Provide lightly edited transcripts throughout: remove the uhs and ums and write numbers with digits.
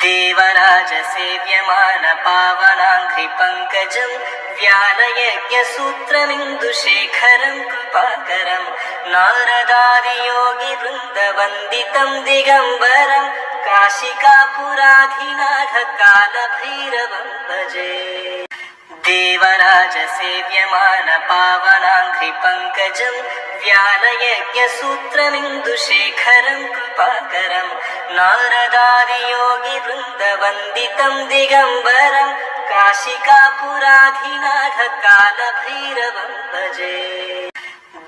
देवराजसेव्यमानपावनाङ्घ्रिपङ्कजं व्यालयज्ञसूत्रमिन्दुशेखरं कृपाकरं नारदादियोगिवृन्दवन्दितं दिगम्बरं काशिकापुराधिनाथकालभैरवं भजे। देवराजसेव्यमानपावनाङ्घ्रिपङ्कजं व्यालयज्ञसूत्रमिन्दुशेखरं कृपाकरं नारदादियोगिवृन्दवन्दितं दिगम्बरं काशिकापुराधिनाथकालभैरवं भजे।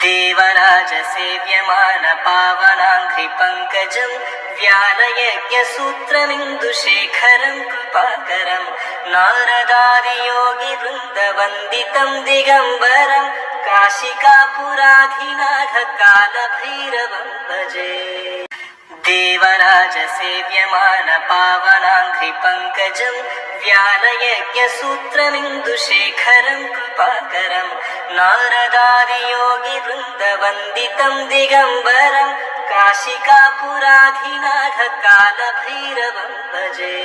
देवराजसेव्यमानपावनाङ्घ्रिपङ्कजं व्यालयज्ञसूत्रमिन्दुशेखरं कृपाकरं नारदादियोगिवृन्दवन्दितं दिगम्बरं काशिकापुराधिनाथकालभैरवं भजे। देवराजसेव्यमानपावनाङ्घ्रिपङ्कजं व्यालयज्ञसूत्रमिन्दुशेखरं कृपाकरं नारदादियोगिवृन्दवन्दितं दिगम्बरं काशिकापुराधिनाथकालभैरवं भजे।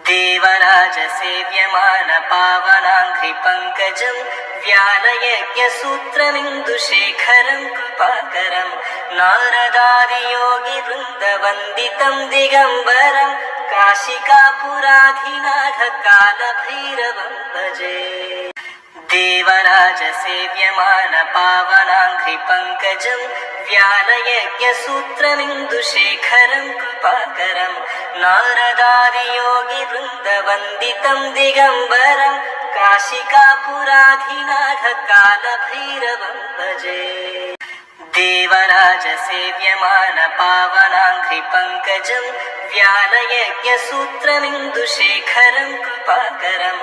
देवराजसेव्यमानपावनाङ्घ्रिपङ्कजं व्यालयज्ञसूत्रमिन्दुशेखरं कृपाकरं नारदादियोगिवृन्दवन्दितं दिगम्बरं काशिकापुराधिनाथकालभैरवं भजे। देवराजसेव्यमानपावनाङ्घ्रिपङ्कजं व्यालयज्ञसूत्रमिन्दुशेखरं कृपाकरं नारदादियोगिवृन्दवन्दितं दिगम्बरं काशिकापुराधिनाथकालभैरवं भजे। देवराजसेव्यमानपावनाङ्घ्रिपङ्कजं व्यालयज्ञसूत्रमिन्दुशेखरं कृपाकरं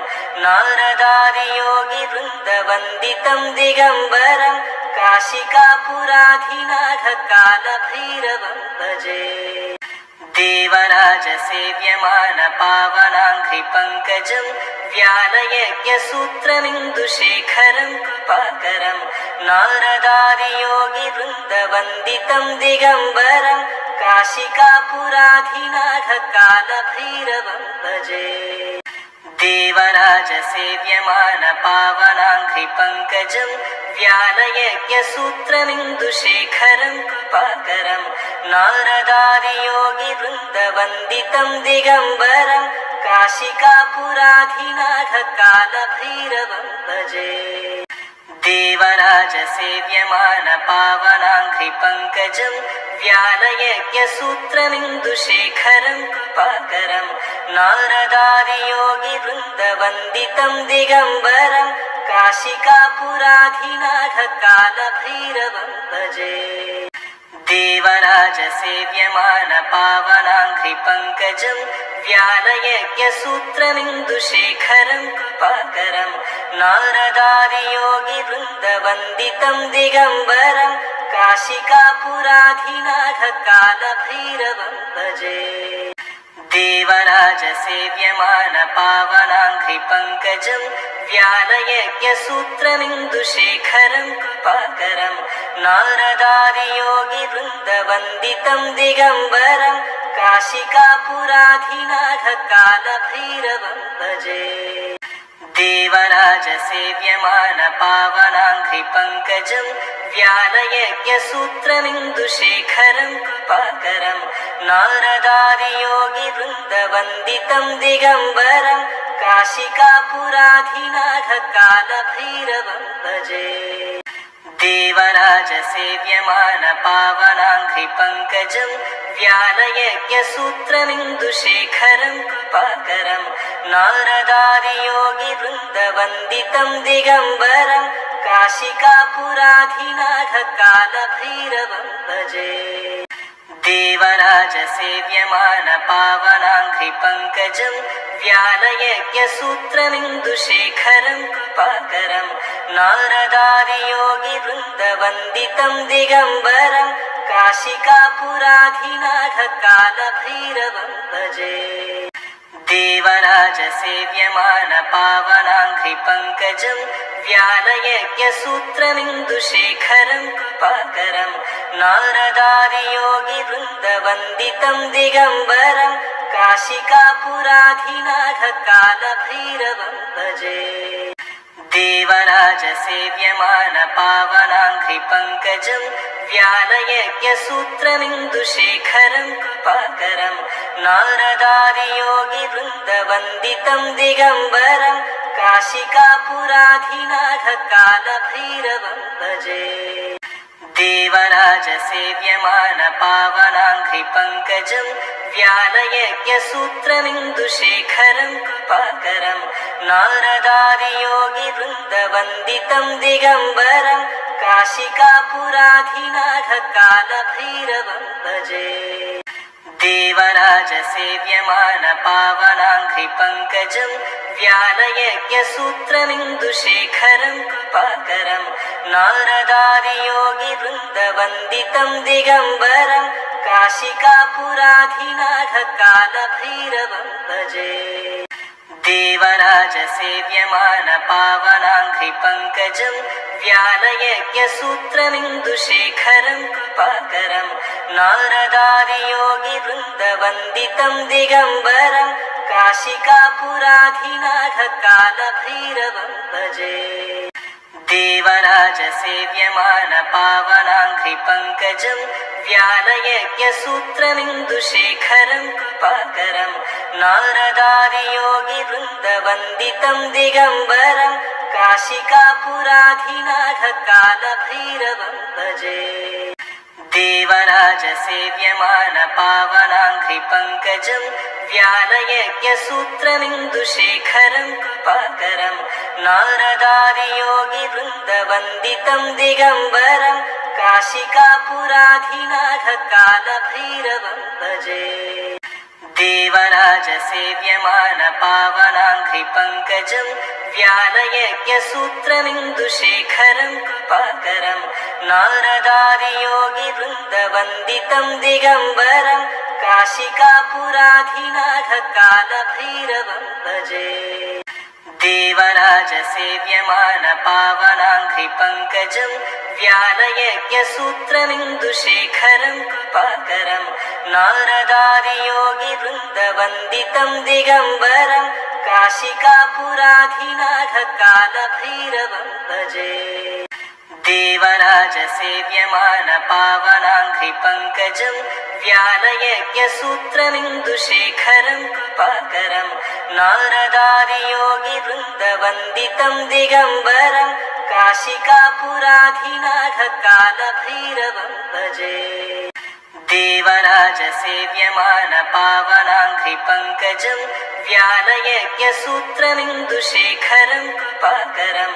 नारदादियोगिवृन्दवन्दितं दिगम्बरं काशिकापुराधिनाथकालभैरवं भजे। देवराजसेव्यमानपावनाङ्घ्रिपङ्कजं व्यालयज्ञसूत्रमिन्दुशेखरं कृपाकरं नारदादियोगिवृन्दवन्दितं दिगम्बरं काशिकापुराधिनाथकालभैरवं भजे। देवराजसेव्यमानपावनाङ्घ्रिपङ्कजं व्यालयज्ञसूत्रमिन्दुशेखरं कृपाकरं नारदादियोगिवृन्दवन्दितं दिगम्बरं काशिकापुराधिनाथकालभैरवं भजे। देवराजसेव्यमानपावनाङ्घ्रिपङ्कजं व्यालयज्ञसूत्रमिन्दुशेखरं कृपाकरं नारदादियोगिवृन्दवन्दितं दिगम्बरं काशिकापुराधिनाथकालभैरवं भजे। देवराजसेव्यमानपावनाङ्घ्रिपङ्कजं व्यालयज्ञसूत्रमिन्दुशेखरं कृपाकरं नारदादियोगिवृन्दवन्दितं दिगम्बरं काशिकापुराधिनाथकालभैरवं भजे। देवराजसेव्यमानपावनाङ्घ्रिपङ्कजं व्यालयज्ञसूत्रमिन्दुशेखरं कृपाकरं नारदादियोगिवृन्दवन्दितं दिगम्बरं काशिकापुराधिनाथकालभैरवं भजे। देवराजसेव्यमानपावनाङ्घ्रिपङ्कजं व्यालयज्ञसूत्रमिन्दुशेखरं कृपाकरं नारदादियोगिवृन्दवन्दितं दिगम्बरं काशिकापुराधिनाथकालभैरवं भजे। देवराजसेव्यमानपावनाङ्घ्रिपङ्कजं व्यालयज्ञसूत्रमिन्दुशेखरं कृपाकरं नारदादियोगिवृन्दवन्दितं दिगम्बरं काशिकापुराधिनाथकालभैरवं भजे। देवराजसेव्यमानपावनाङ्घ्रिपङ्कजं व्यालयज्ञसूत्रमिन्दुशेखरं कृपाकरं नारदादियोगिवृन्दवन्दितं दिगम्बरं काशिकापुराधिनाथकालभैरवं भजे। देवराजसेव्यमानपावनाङ्घ्रिपङ्कजं व्यालयज्ञसूत्रमिन्दुशेखरं कृपाकरं नारदादियोगिवृन्दवन्दितं दिगम्बरं काशिका काशिकापुराधिनाथकालभैरवं भजे देवराजसेव्यमानपावनाङ्घ्रिपङ्कजं व्यालयज्ञसूत्रमिन्दुशेखरं कृपाकरं नारदादियोगिवृन्दवन्दितं दिगम्बरं काशिकापुराधिनाथकालभैरवं भजे देवराजसेव्यमानपावनाङ्घ्रिपङ्कजं व्यालयज्ञसूत्रमिन्दुशेखरं कृपाकरं नारदादियोगिवृन्दवन्दितं दिगम्बरं काशिकापुराधिनाथकालभैरवं भजे देवराजसेव्यमानपावनाङ्घ्रिपङ्कजं व्यालयज्ञसूत्रमिन्दुशेखरं कृपाकरं नारदादियोगिवृन्दवन्दितं दिगम्बरं काशिकापुराधिनाथकालभैरवं भजे देवराजसेव्यमानपावनाङ्घ्रिपङ्कजं व्यालयज्ञसूत्रमिन्दुशेखरं कृपाकरं नारदादियोगिवृन्दवन्दितं दिगम्बरं काशिकापुराधिनाथकालभैरवं भजे देवराजसेव्यमानपावनाङ्घ्रिपङ्कजं व्यालयज्ञसूत्रमिन्दुशेखरं कृपाकरं नारदादियोगिवृन्दवन्दितं दिगम्बरं काशिकापुराधिनाथकालभैरवं भजे देवराजसेव्यमानपावनाङ्घ्रिपङ्कजं व्यालयज्ञसूत्रमिन्दुशेखरं कृपाकरं नारदादियोगिवृन्दवन्दितं दिगम्बरं काशिकापुराधिनाथकालभैरवं भजे देवराजसेव्यमानपावनाङ्घ्रिपङ्कजं व्यालयज्ञसूत्रमिन्दुशेखरं कृपाकरं नारदादियोगिवृन्दवन्दितं दिगम्बरं काशिकापुराधिनाथकालभैरवं भजे देवराजसेव्यमानपावनाङ्घ्रिपङ्कजं व्यालयज्ञसूत्रमिन्दुशेखरं कृपाकरं नारदादियोगिवृन्दवन्दितं दिगम्बरं काशिकापुराधिनाथकालभैरवं भजे देवराजसेव्यमानपावनाङ्घ्रिपङ्कजं व्यालयज्ञसूत्रमिन्दुशेखरं कृपाकरं नारदादियोगिवृन्दवन्दितं दिगम्बरं काशिकापुराधिनाथकालभैरवं भजे देवराजसेव्यमानपावनाङ्घ्रिपङ्कजं व्यालयज्ञसूत्रमिन्दुशेखरं कृपाकरं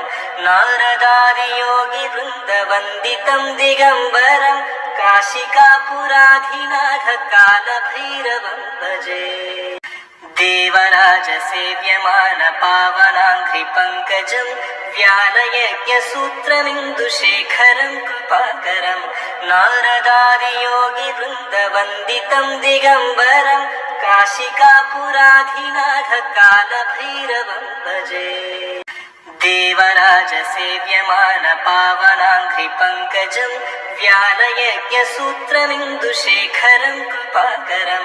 नारदादियोगिवृन्दवन्दितं दिगम्बरं काशिकापुराधिनाथकालभैरवं भजे देवराजसेव्यमानपावनाङ्घ्रिपङ्कजं व्यालयज्ञसूत्रमिन्दुशेखरं कृपाकरं नारदादियोगिवृन्दवन्दितं दिगम्बरं काशिकापुराधिनाथकालभैरवं भजे देवराजसेव्यमानपावनाङ्घ्रिपङ्कजं व्यालयज्ञसूत्रमिन्दुशेखरं कृपाकरं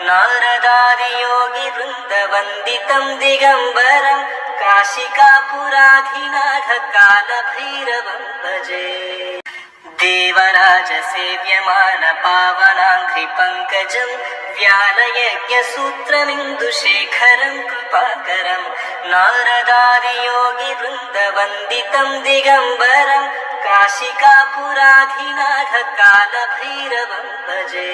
नारदादियोगिवृन्दवन्दितं दिगम्बरं काशिकापुराधिनाथकालभैरवं भजे देवराजसेव्यमानपावनाङ्घ्रिपङ्कजं व्यालयज्ञसूत्रमिन्दुशेखरं कृपाकरं नारदादियोगिवृन्दवन्दितं दिगम्बरं काशिकापुराधिनाथकालभैरवं भजे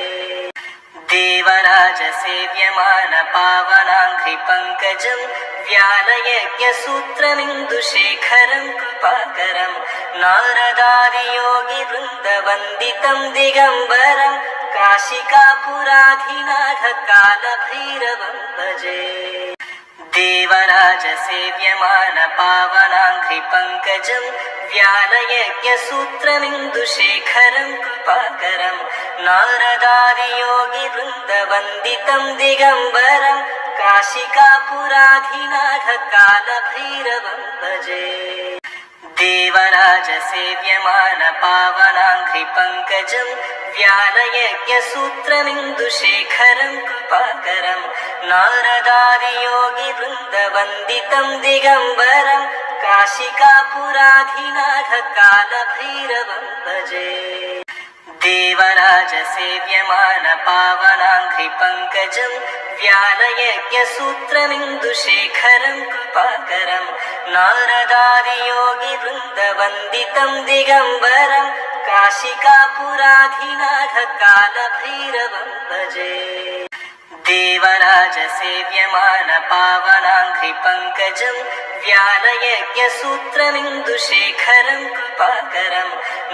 देवराजसेव्यमानपावनाङ्घ्रिपङ्कजं व्यालयज्ञसूत्रमिन्दुशेखरं कृपाकरं नारदादियोगिवृन्दवन्दितं दिगम्बरं काशिकापुराधिनाथकालभैरवं भजे देवराजसेव्यमानपावनाङ्घ्रिपङ्कजं व्यालयज्ञसूत्रमिन्दुशेखरं कृपाकरं नारदादियोगिवृन्दवन्दितं दिगम्बरं काशिकापुराधिनाथकालभैरवं भजे देवराजसेव्यमानपावनाङ्घ्रिपङ्कजं व्यालयज्ञसूत्रमिन्दुशेखरं कृपाकरं नारदादियोगिवृन्दवन्दितं दिगम्बरं काशिकापुराधिनाथकालभैरवं भजे देवराजसेव्यमानपावनाङ्घ्रिपङ्कजं व्यालयज्ञसूत्रमिन्दुशेखरं कृपाकरं नारदादियोगिवृन्दवन्दितं दिगम्बरं काशिकापुराधिनाथकालभैरवं भजे देवराजसेव्यमानपावनाङ्घ्रिपङ्कजं व्यालयज्ञसूत्रमिन्दुशेखरं कृपाकरं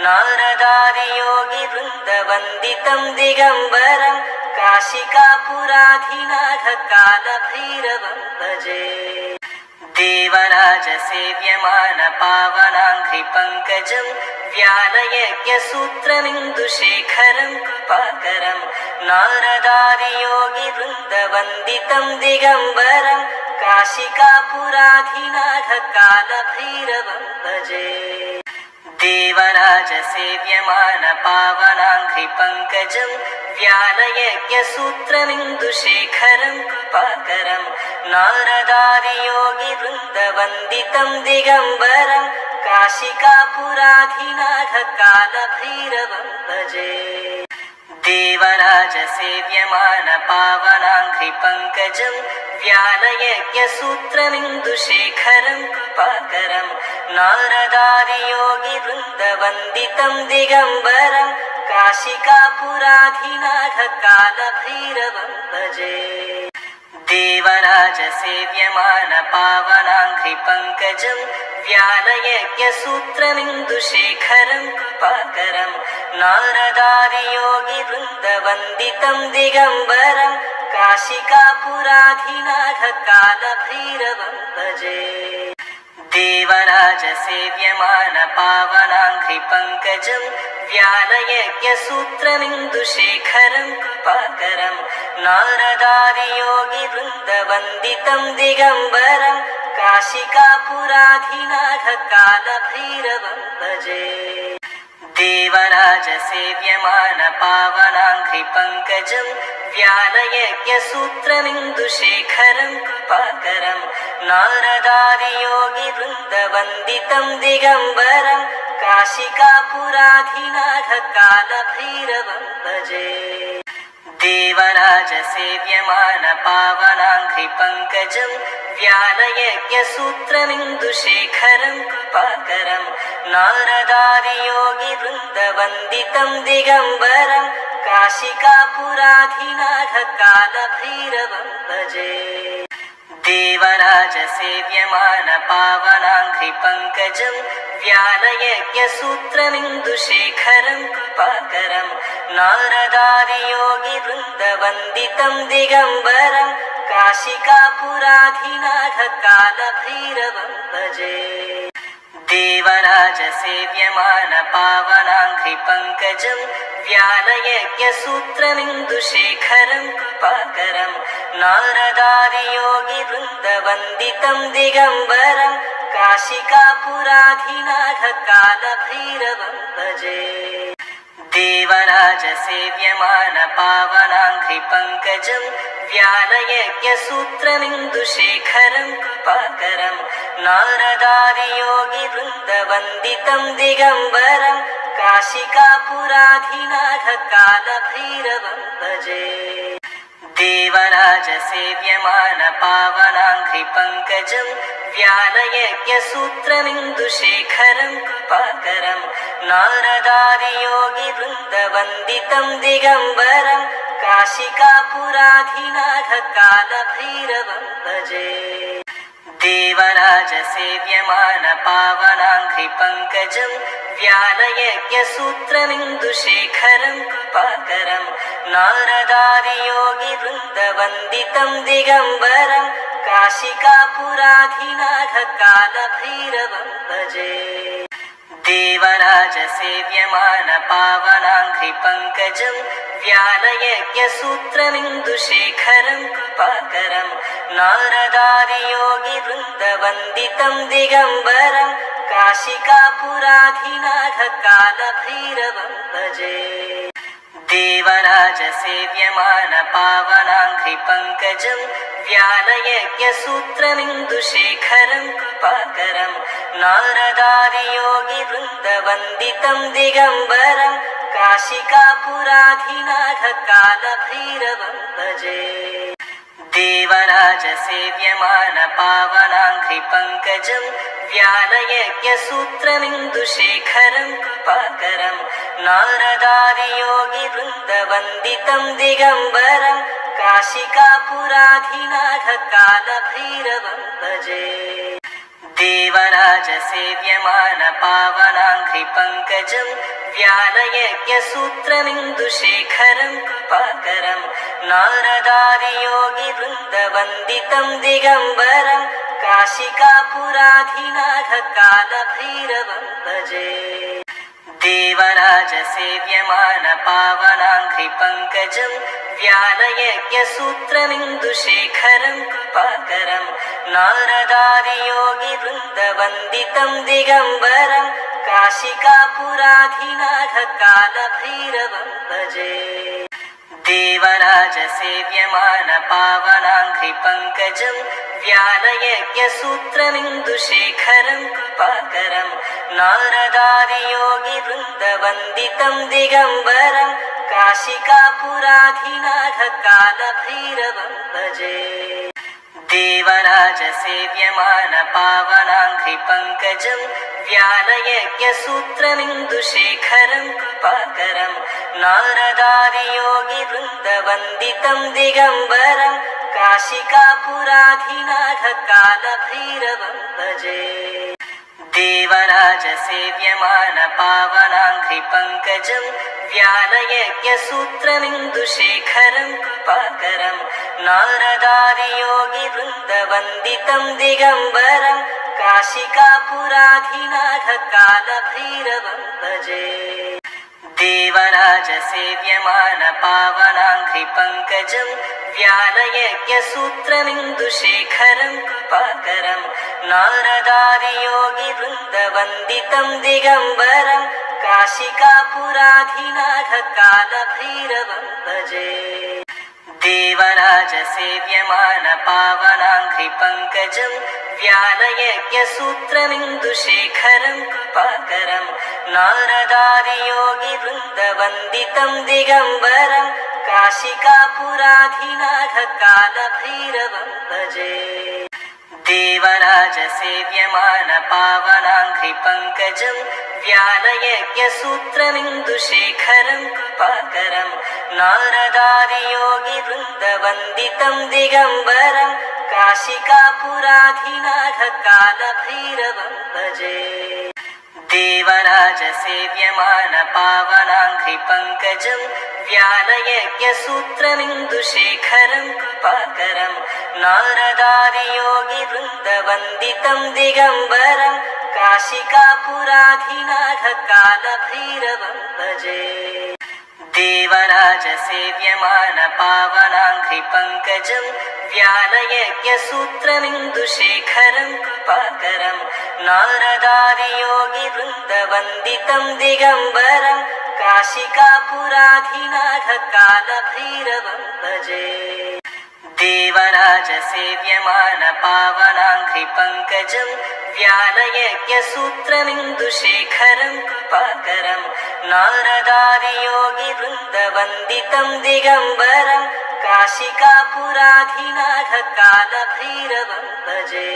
नारदादियोगिवृन्दवन्दितं दिगम्बरं काशिकापुराधिनाथकालभैरवं भजे देवराजसेव्यमानपावनाङ्घ्रिपङ्कजं व्यालयज्ञसूत्रमिन्दुशेखरं कृपाकरं नारदादियोगिवृन्दवन्दितं दिगम्बरं काशिकापुराधिनाथकालभैरवं भजे देवराजसेव्यमानपावनाङ्घ्रिपङ्कजं व्यालयज्ञसूत्रमिन्दुशेखरं कृपाकरं नारदादियोगिवृन्दवन्दितं दिगम्बरं काशिकापुराधिनाथकालभैरवं भजे देवराजसेव्यमानपावनाङ्घ्रिपङ्कजं व्यालयज्ञसूत्रमिन्दुशेखरं कृपाकरं नारदादियोगिवृन्दवन्दितं दिगम्बरं काशिकापुराधिनाथकालभैरवं भजे देवराजसेव्यमानपावनाङ्घ्रिपङ्कजं व्यालयज्ञसूत्रमिन्दुशेखरं कृपाकरं नारदादियोगिवृन्दवन्दितं दिगम्बरं काशिकापुराधिनाथकालभैरवं भजे देवराजसेव्यमानपावनाङ्घ्रिपङ्कजं व्यालयज्ञसूत्रमिन्दुशेखरं कृपाकरं नारदादियोगिवृन्दवन्दितं दिगम्बरं काशिकापुराधिनाथकालभैरवं भजे देवराजसेव्यमानपावनाङ्घ्रिपङ्कजं व्यालयज्ञसूत्रमिन्दुशेखरं कृपाकरं नारदादियोगिवृन्दवन्दितं दिगम्बरं काशिकापुराधिनाथकालभैरवं भजे देवराजसेव्यमानपावनाङ्घ्रिपङ्कजं व्यालयज्ञसूत्रमिन्दुशेखरं कृपाकरं नारदादियोगिवृन्दवन्दितं दिगम्बरं काशिकापुराधिनाथकालभैरवं भजे देवराजसेव्यमानपावनाङ्घ्रिपङ्कजं व्यालयज्ञसूत्रमिन्दुशेखरं कृपाकरं नारदादियोगिवृन्दवन्दितं दिगम्बरं काशिकापुराधिनाथकालभैरवं भजे देवराजसेव्यमानपावनाङ्घ्रिपङ्कजं व्यालयज्ञसूत्रमिन्दुशेखरं कृपाकरं नारदादियोगिवृन्दवन्दितं दिगम्बरं काशिकापुराधिनाथकालभैरवं भजे देवराजसेव्यमानपावनाङ्घ्रिपङ्कजं व्यालयज्ञसूत्रमिन्दुशेखरं कृपाकरं नारदादियोगिवृन्दवन्दितं दिगम्बरं काशिकापुराधिनाथकालभैरवं भजे देवराजसेव्यमानपावनाङ्घ्रिपङ्कजं व्यालयज्ञसूत्रमिन्दुशेखरं कृपाकरं नारदादियोगिवृन्दवन्दितं दिगम्बरं काशिकापुराधिनाथकालभैरवं भजे देवराजसेव्यमानपावनाङ्घ्रिपङ्कजं व्यालयज्ञसूत्रमिन्दुशेखरं कृपाकरं नारदादियोगिवृन्दवन्दितं दिगम्बरं काशिकापुराधिनाथकालभैरवं भजे देवराजसेव्यमानपावनाङ्घ्रिपङ्कजं व्यालयज्ञसूत्रमिन्दुशेखरं कृपाकरं नारदादियोगिवृन्दवन्दितं दिगम्बरं काशिकापुराधिनाथकालभैरवं भजे देवराजसेव्यमानपावनाङ्घ्रिपङ्कजं व्यालयज्ञसूत्रमिन्दुशेखरं कृपाकरं नारदादियोगिवृन्दवन्दितं दिगम्बरं काशिकापुराधिनाथकालभैरवं भजे देवराजसेव्यमानपावनाङ्घ्रिपङ्कजं व्यालयज्ञसूत्रमिन्दुशेखरं कृपाकरं नारदादियोगिवृन्दवन्दितं दिगम्बरं काशिकापुराधिनाथकालभैरवं भजे देवराजसेव्यमानपावनाङ्घ्रिपङ्कजं व्यालयज्ञसूत्रमिन्दुशेखरं कृपाकरं नारदादियोगिवृन्दवन्दितं दिगम्बरं काशिकापुराधिनाथकालभैरवं भजे देवराजसेव्यमानपावनाङ्घ्रिपङ्कजं व्यालयज्ञसूत्रमिन्दुशेखरं कृपाकरं नारदादियोगिवृन्दवन्दितं दिगम्बरं काशिकापुराधिनाथकालभैरवं भजे देवराजसेव्यमानपावनाङ्घ्रिपङ्कजं व्यालयज्ञसूत्रमिन्दुशेखरं कृपाकरं नारदादियोगिवृन्दवन्दितं दिगम्बरं काशिकापुराधिनाथकालभैरवं भजे देवराजसेव्यमानपावनाङ्घ्रिपङ्कजं व्यालयज्ञसूत्रमिन्दुशेखरं कृपाकरं नारदादियोगिवृन्दवन्दितं दिगम्बरं काशिकापुराधिनाथकालभैरवं भजे देवराजसेव्यमानपावनाङ्घ्रिपङ्कजं व्यालयज्ञसूत्रमिन्दुशेखरं कृपाकरं नारदादियोगिवृन्दवन्दितं दिगम्बरं काशिकापुराधिनाथकालभैरवं भजे देवराजसेव्यमानपावनाङ्घ्रिपङ्कजं व्यालयज्ञसूत्रमिन्दुशेखरं कृपाकरं नारदादियोगिवृन्दवन्दितं दिगम्बरं काशिकापुराधिनाथकालभैरवं भजे देवराजसेव्यमानपावनाङ्घ्रिपङ्कजं व्यालयज्ञसूत्रमिन्दुशेखरं कृपाकरं नारदादियोगिवृन्दवन्दितं दिगम्बरं काशिकापुराधिनाथकालभैरवं भजे देवराजसेव्यमानपावनाङ्घ्रिपङ्कजं व्यालयज्ञसूत्रमिन्दुशेखरं कृपाकरं नारदादियोगिवृन्दवन्दितं दिगम्बरं काशिकापुराधिनाथकालभैरवं भजे देवराजसेव्यमानपावनाङ्घ्रिपङ्कजं व्यालयज्ञसूत्रमिन्दुशेखरं कृपाकरं नारदादियोगिवृन्दवन्दितं दिगम्बरं काशिकापुराधिनाथकालभैरवं भजे देवराजसेव्यमानपावनाङ्घ्रिपङ्कजं व्यालयज्ञसूत्रमिन्दुशेखरं कृपाकरं नारदादियोगिवृन्दवन्दितं दिगम्बरं काशिकापुराधिनाथकालभैरवं भजे देवराजसेव्यमानपावनाङ्घ्रिपङ्कजं व्यालयज्ञसूत्रमिन्दुशेखरं कृपाकरं नारदादियोगिवृन्दवन्दितं दिगम्बरं काशिकापुराधिनाथकालभैरवं भजे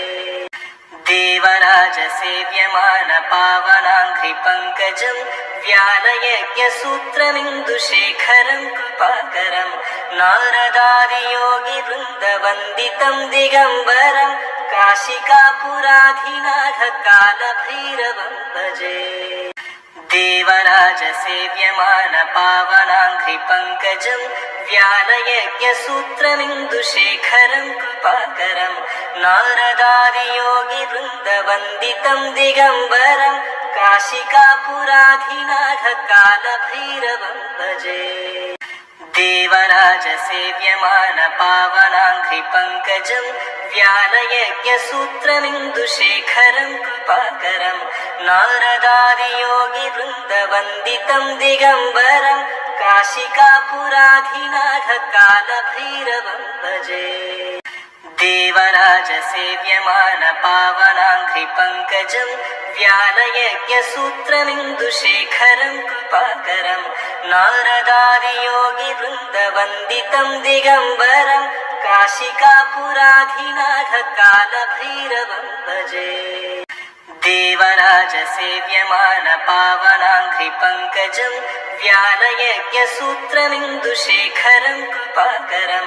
देवराजसेव्यमानपावनाङ्घ्रिपङ्कजं व्यालयज्ञसूत्रमिन्दुशेखरं कृपाकरं नारदादियोगिवृन्दवन्दितं दिगम्बरं काशिकापुराधिनाथकालभैरवं भजे देवराजसेव्यमानपावनाङ्घ्रिपङ्कजं व्यालयज्ञसूत्रमिन्दुशेखरं कृपाकरं नारदादियोगिवृन्दवन्दितं दिगम्बरं काशिकापुराधिनाथकालभैरवं भजे देवराजसेव्यमानपावनाङ्घ्रिपङ्कजं व्यालयज्ञसूत्रमिन्दुशेखरं कृपाकरं नारदादियोगिवृन्दवन्दितं दिगम्बरं काशिकापुराधिनाथकालभैरवं भजे देवराजसेव्यमान पावनाङ्घ्रिपङ्कजं व्यालयज्ञसूत्रमिन्दुशेखरं कृपाकरं नारदादियोगिवृन्दवन्दितं दिगम्बरं काशिकापुराधिनाथकालभैरवं भजे देवराजसेव्यमान पावनाङ्घ्रिपङ्कजं व्यालयज्ञसूत्रमिन्दुशेखरं कृपाकरं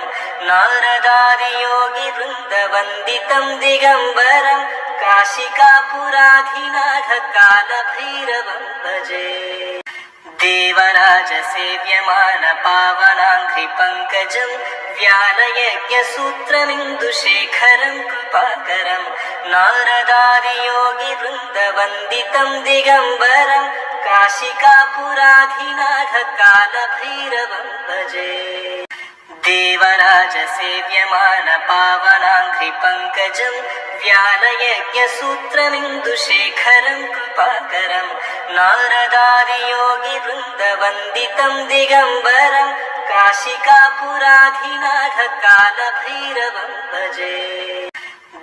नारदादियोगिवृन्दवन्दितं दिगम्बरं काशिकापुराधिनाथकालभैरवं भजे देवराजसेव्यमान पावनाङ्घ्रिपङ्कजं व्यालयज्ञसूत्रमिन्दुशेखरं कृपाकरं नारदादियोगिवृन्दवन्दितं दिगम्बरं काशिकापुराधिनाथकालभैरवं भजे देवराजसेव्यमान पावनाङ्घ्रिपङ्कजं व्यालयज्ञसूत्रमिन्दुशेखरं कृपाकरं नारदादियोगिवृन्दवन्दितं दिगम्बरं काशिकापुराधिनाथकालभैरवं भजे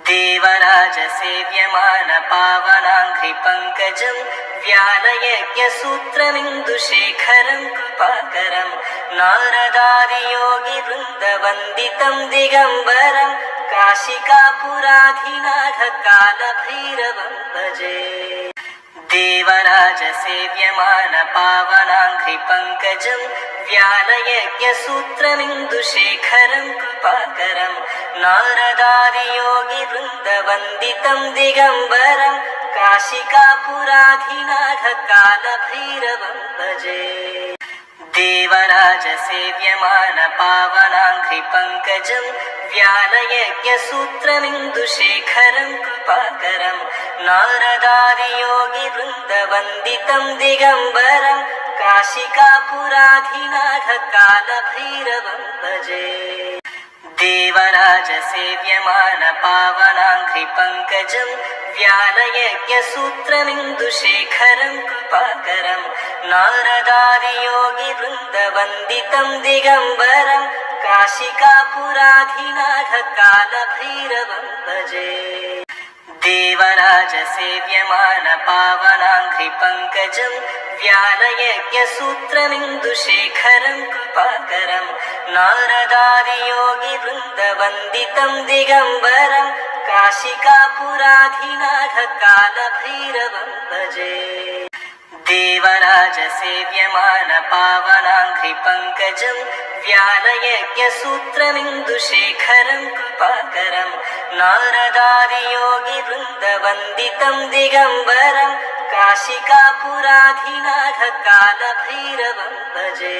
देवराजसेव्यमान पावनाङ्घ्रिपङ्कजं व्यालयज्ञसूत्रमिन्दुशेखरं कृपाकरं नारदादियोगिवृन्दवन्दितं दिगम्बरं काशिकापुराधिनाथकालभैरवं भजे देवराजसेव्यमान पावनाङ्घ्रिपङ्कजं व्यालयज्ञसूत्रमिन्दुशेखरं कृपाकरं नारदादियोगिवृन्दवन्दितं दिगम्बरं काशिकापुराधिनाथकालभैरवं भजे देवराजसेव्यमान पावनाङ्घ्रिपङ्कजं व्यालयज्ञसूत्रमिन्दुशेखरं कृपाकरं नारदादियोगिवृन्दवन्दितं दिगम्बरं काशिकापुराधिनाथकालभैरवं भजे देवराजसेव्यमान पावनाङ्घ्रिपङ्कजं व्यालयज्ञसूत्रमिन्दुशेखरं कृपाकरं नारदादियोगिवृन्दवन्दितं दिगम्बरं काशिकापुराधिनाथकालभैरवं भजे देवराजसेव्यमान पावनाङ्घ्रिपङ्कजं व्यालयज्ञसूत्रमिन्दुशेखरं कृपाकरं नारदादियोगिवृन्दवन्दितं दिगम्बरं काशिकापुराधिनाथकालभैरवं भजे देवराजसेव्यमान पावनाङ्घ्रिपङ्कजं व्यालयज्ञसूत्रमिन्दुशेखरं कृपाकरं नारदादियोगिवृन्दवन्दितं दिगम्बरं काशिकापुराधिनाथकालभैरवं भजे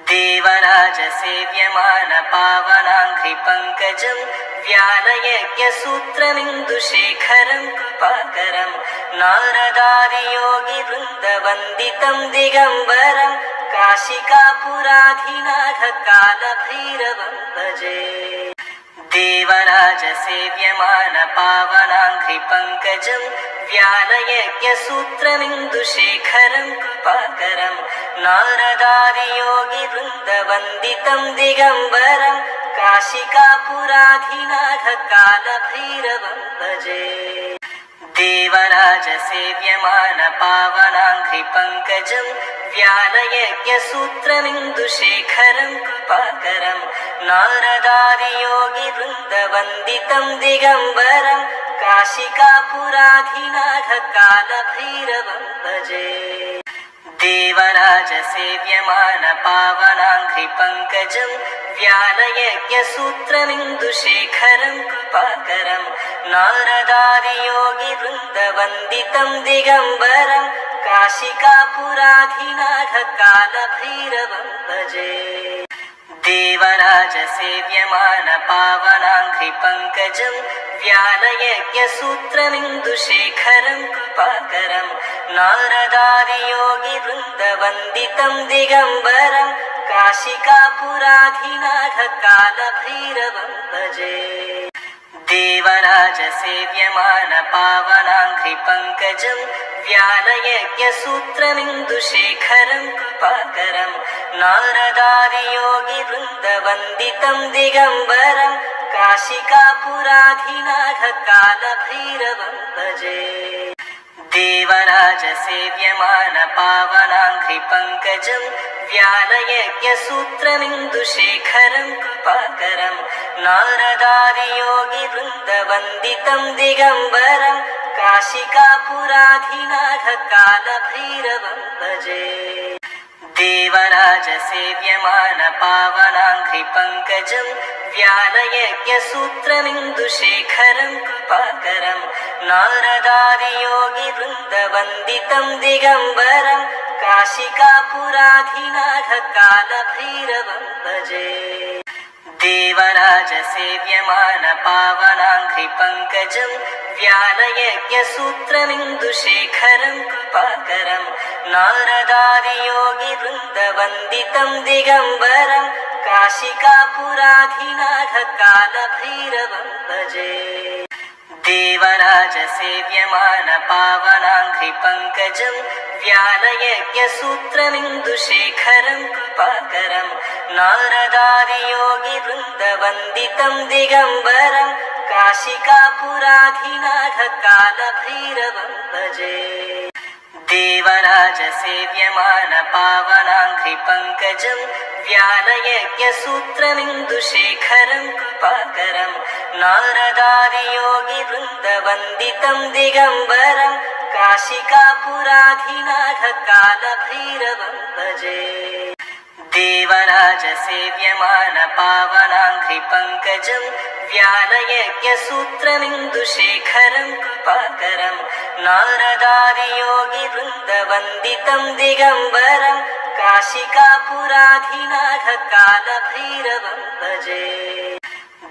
देवराजसेव्यमान पावनाङ्घ्रिपङ्कजं व्यालयज्ञसूत्रमिन्दुशेखरं कृपाकरं नारदादियोगिवृन्दवन्दितं दिगम्बरं काशिकापुराधिनाथकालभैरवं भजे देवराजसेव्यमान पावनाङ्घ्रिपङ्कजं व्यालयज्ञसूत्रमिन्दुशेखरं कृपाकरं नारदादियोगिवृन्दवन्दितं दिगम्बरं काशिकापुराधिनाथकालभैरवं भजे देवराजसेव्यमान पावनाङ्घ्रिपङ्कजं व्यालयज्ञसूत्रमिन्दुशेखरं कृपाकरं नारदादियोगिवृन्दवन्दितं दिगम्बरं काशिकापुराधिनाथकालभैरवं भजे देवराजसेव्यमान पावनाङ्घ्रिपङ्कजं व्यालयज्ञसूत्रमिन्दुशेखरं कृपाकरं नारदादियोगिवृन्दवन्दितं दिगम्बरं काशिकापुराधिनाथकालभैरवं भजे देवराजसेव्यमान पावनाङ्घ्रिपङ्कजं व्यालयज्ञसूत्रमिन्दुशेखरं कृपाकरं नारदादियोगिवृन्दवन्दितं दिगम्बरं काशिकापुराधिनाथकालभैरवं भजे देवराजसेव्यमान पावनाङ्घ्रिपङ्कजं व्यालयज्ञसूत्रमिन्दुशेखरं कृपाकरं नारदादियोगिवृन्दवन्दितं दिगम्बरं काशिकापुराधिनाथकालभैरवं भजे देवराजसेव्यमानपावनाङ्घ्रिपङ्कजं व्यालयज्ञसूत्रमिन्दुशेखरं कृपाकरं नारदादियोगिवृन्दवन्दितं दिगम्बरं काशिकापुराधिनाथकालभैरवं भजे देवराजसेव्यमानपावनाङ्घ्रिपङ्कजं व्यालयज्ञसूत्रमिन्दुशेखरं कृपाकरं नारदादियोगिवृन्दवन्दितं दिगम्बरं काशिकापुराधिनाथकालभैरवं भजे देवराजसेव्यमानपावनाङ्घ्रिपङ्कजं व्यालयज्ञसूत्रमिन्दुशेखरं कृपाकरं नारदादियोगिवृन्दवन्दितं दिगम्बरं काशिकापुराधिनाथकालभैरवं भजे देवराजसेव्यमानपावनाङ्घ्रिपङ्कजं व्यालयज्ञसूत्रमिन्दुशेखरं कृपाकरं नारदादियोगिवृन्दवन्दितं दिगम्बरं काशिकापुराधिनाथकालभैरवं भजे देवराजसेव्यमानपावनाङ्घ्रिपङ्कजं व्यालयज्ञसूत्रमिन्दुशेखरं कृपाकरं नारदादियोगिवृन्दवन्दितं दिगम्बरं काशिकापुराधिनाथकालभैरवं भजे देवराजसेव्यमानपावनाङ्घ्रिपङ्कजं व्यालयज्ञसूत्रमिन्दुशेखरं कृपाकरं नारदादियोगिवृन्दवन्दितं दिगम्बरं काशिकापुराधिनाथकालभैरवं भजे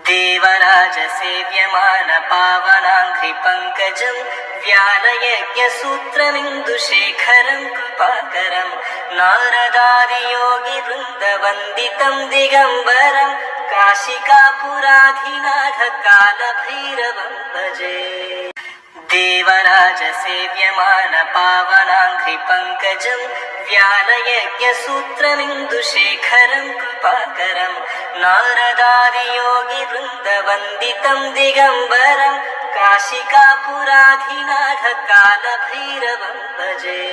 देवराजसेव्यमानपावनाङ्घ्रिपङ्कजं व्यालयज्ञसूत्रमिन्दुशेखरं कृपाकरं नारदादियोगिवृन्दवन्दितं दिगम्बरं काशिकापुराधिनाथकालभैरवं भजे देवराजसेव्यमानपावनाङ्घ्रिपङ्कजं व्यालयज्ञसूत्रमिन्दुशेखरं कृपाकरं नारदादियोगिवृन्दवन्दितं दिगम्बरं काशिकापुराधिनाथकालभैरवं भजे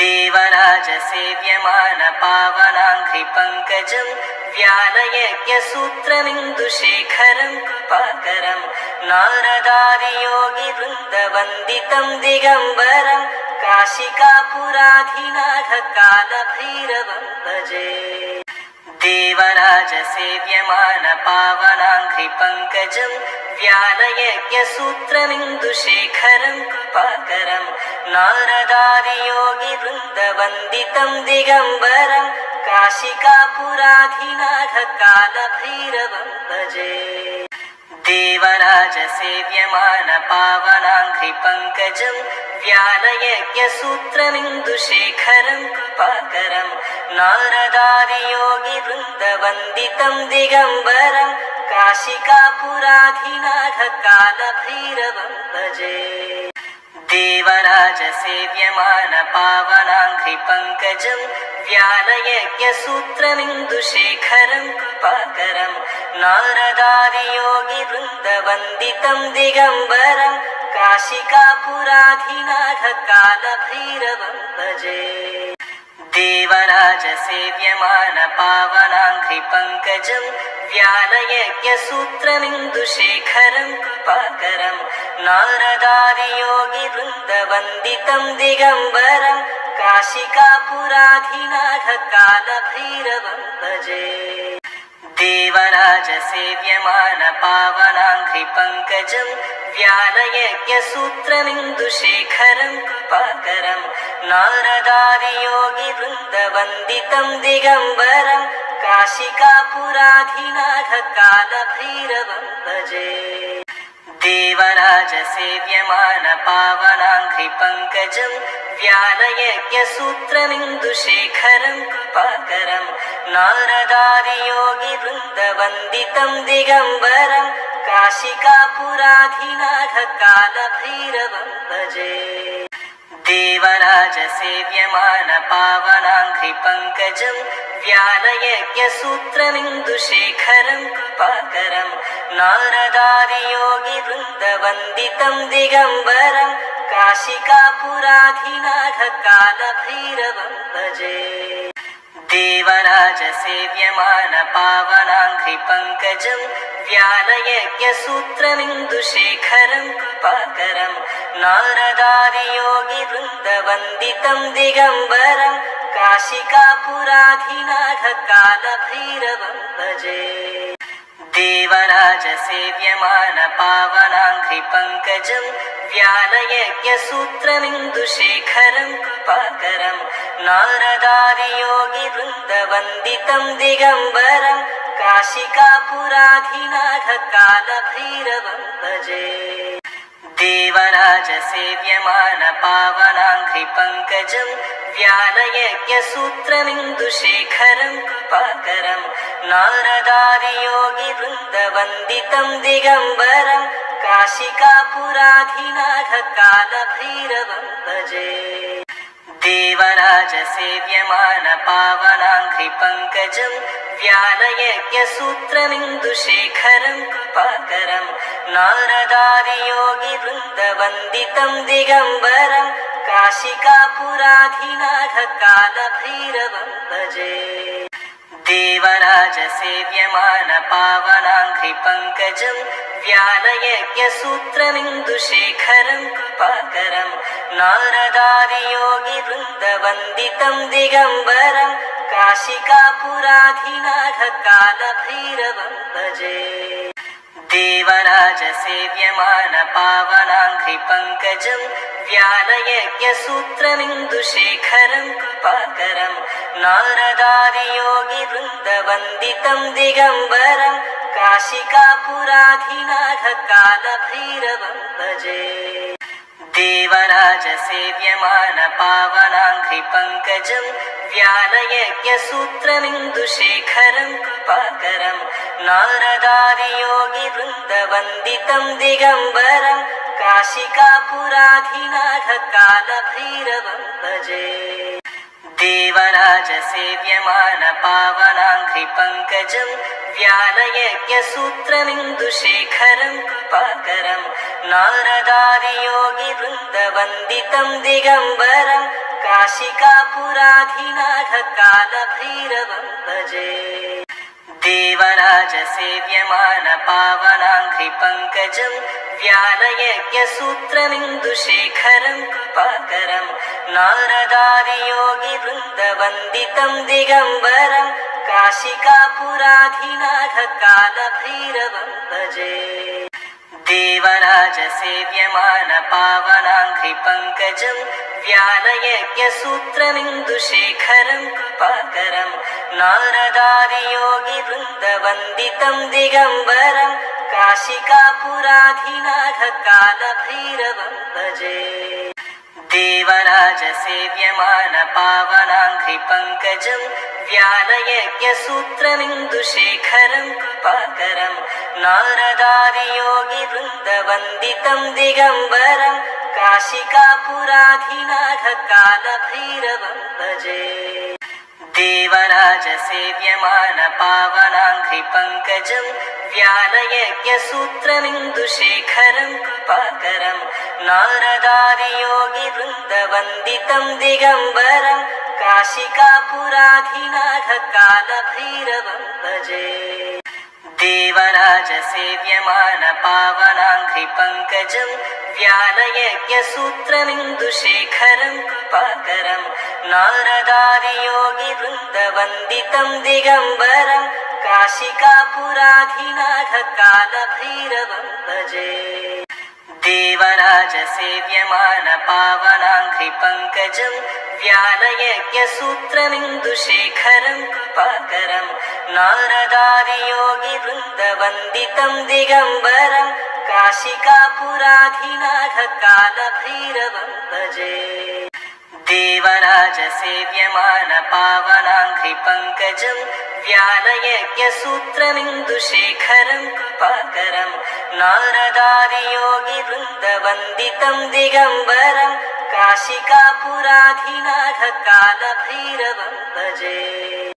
देवराजसेव्यमानपावनाङ्घ्रिपङ्कजं व्यालयज्ञसूत्रमिन्दुशेखरं कृपाकरं नारदादियोगिवृन्दवन्दितं दिगम्बरं काशिकापुराधिनाथकालभैरवं भजे देवराजसेव्यमानपावनाङ्घ्रिपङ्कजं व्यालयज्ञसूत्रमिन्दुशेखरं कृपाकरं नारदादियोगिवृन्दवन्दितं दिगम्बरं काशिकापुराधिनाथकालभैरवं भजे देवराजसेव्यमानपावनाङ्घ्रिपङ्कजं व्यालयज्ञसूत्रमिन्दुशेखरं कृपाकरं नारदादियोगिवृन्दवन्दितं दिगम्बरं काशिकापुराधिनाथकालभैरवं भजे देवराजसेव्यमानपावनाङ्घ्रिपङ्कजं व्यालयज्ञसूत्रमिन्दुशेखरं कृपाकरं नारदादियोगिवृन्दवन्दितं दिगम्बरं काशिकापुराधिनाथकालभैरवं भजे देवराजसेव्यमानपावनाङ्घ्रिपङ्कजं व्यालयज्ञसूत्रमिन्दुशेखरं कृपाकरं नारदादियोगिवृन्दवन्दितं दिगम्बरं काशिकापुराधिनाथकालभैरवं भजे देवराजसेव्यमानपावनाङ्घ्रिपङ्कजं व्यालयज्ञसूत्रमिन्दुशेखरं कृपाकरं नारदादियोगिवृन्दवन्दितं दिगम्बरं काशिकापुराधिनाथकालभैरवं भजे देवराजसेव्यमानपावनाङ्घ्रिपङ्कजं व्यालयज्ञसूत्रमिन्दुशेखरं कृपाकरं नारदादियोगिवृन्दवन्दितं दिगम्बरं काशिकापुराधिनाथकालभैरवं भजे देवराजसेव्यमान पावनाङ्घ्रिपङ्कजं व्यालयज्ञसूत्रमिन्दुशेखरं कृपाकरं नारदादियोगिवृन्दवन्दितं दिगम्बरं काशिकापुराधिनाथकालभैरवं भजे देवराजसेव्यमान पावनाङ्घ्रिपङ्कजं व्यालयज्ञसूत्रमिन्दुशेखरं कृपाकरं नारदादियोगिवृन्दवन्दितं दिगम्बरं काशिकापुराधिनाथकालभैरवं भजे देवराजसेव्यमान पावनाङ्घ्रिपङ्कजं व्यालयज्ञसूत्रमिन्दुशेखरं कृपाकरं नारदादियोगिवृन्दवन्दितं दिगम्बरं काशिकापुराधिनाथकालभैरवं भजे देवराजसेव्यमान पावनाङ्घ्रिपङ्कजं व्यालयज्ञसूत्रमिन्दुशेखरं कृपाकरं नारदादियोगिवृन्दवन्दितं दिगम्बरं काशिकापुराधिनाथकालभैरवं भजे देवराजसेव्यमान पावनाङ्घ्रिपङ्कजं व्यालयज्ञसूत्रमिन्दुशेखरं कृपाकरं नारदादियोगिवृन्दवन्दितं दिगम्बरं काशिकापुराधिनाथकालभैरवं भजे देवराजसेव्यमान पावनाङ्घ्रिपङ्कजं व्यालयज्ञसूत्रमिन्दुशेखरं कृपाकरं नारदादियोगिवृन्दवन्दितं दिगम्बरं काशिकापुराधिनाथकालभैरवं भजे देवराजसेव्यमान पावनाङ्घ्रिपङ्कजं व्यालयज्ञसूत्रमिन्दुशेखरं कृपाकरं नारदादियोगिवृन्दवन्दितं दिगम्बरं काशिकापुराधिनाथकालभैरवं भजे देवराजसेव्यमान पावनाङ्घ्रिपङ्कजं व्यालयज्ञसूत्रमिन्दुशेखरं कृपाकरं नारदादियोगिवृन्दवन्दितं दिगम्बरं काशिकापुराधिनाथकालभैरवं भजे देवराजसेव्यमान पावनाङ्घ्रिपङ्कजं व्यालयज्ञसूत्रमिन्दुशेखरं कृपाकरं नारदादियोगिवृन्दवन्दितं दिगम्बरं काशिकापुराधिनाथकालभैरवं भजे देवराजसेव्यमान पावनाङ्घ्रिपङ्कजं व्यालयज्ञसूत्रमिन्दुशेखरं कृपाकरं नारदादियोगिवृन्दवन्दितं दिगम्बरं काशिकापुराधिनाथकालभैरवं भजे देवराजसेव्यमान पावनाङ्घ्रिपङ्कजं व्यालयज्ञसूत्रमिन्दुशेखरं कृपाकरं नारदादियोगिवृन्दवन्दितं दिगम्बरं काशिकापुराधिनाथकालभैरवं भजे देवराजसेव्यमान पावनाङ्घ्रिपङ्कजं व्यालयज्ञसूत्रमिन्दुशेखरं कृपाकरं नारदादियोगिवृन्दवन्दितं दिगम्बरं काशिकापुराधिनाथकालभैरवं भजे देवराजसेव्यमान पावनाङ्घ्रिपङ्कजं व्यालयज्ञसूत्रमिन्दुशेखरं कृपाकरं नारदादियोगिवृन्दवन्दितं दिगम्बरं काशिकापुराधिनाथकालभैरवं भजे देवराजसेव्यमान पावनाङ्घ्रिपङ्कजं व्यालयज्ञसूत्रमिन्दुशेखरं कृपाकरं नारदादियोगिवृन्दवन्दितं दिगम्बरं काशिकापुराधिनाथकालभैरवं भजे देवराजसेव्यमान पावनाङ्घ्रिपङ्कजं व्यालयज्ञसूत्रमिन्दुशेखरं कृपाकरं नारदादियोगिवृन्दवन्दितं दिगम्बरं काशिकापुराधिनाथकालभैरवं भजे देवराजसेव्यमान पावनाङ्घ्रिपङ्कजं व्यालयज्ञसूत्रमिन्दुशेखरं कृपाकरं नारदादियोगिवृन्दवन्दितं दिगम्बरं काशिकापुराधिनाथ कालभैरवं भजे।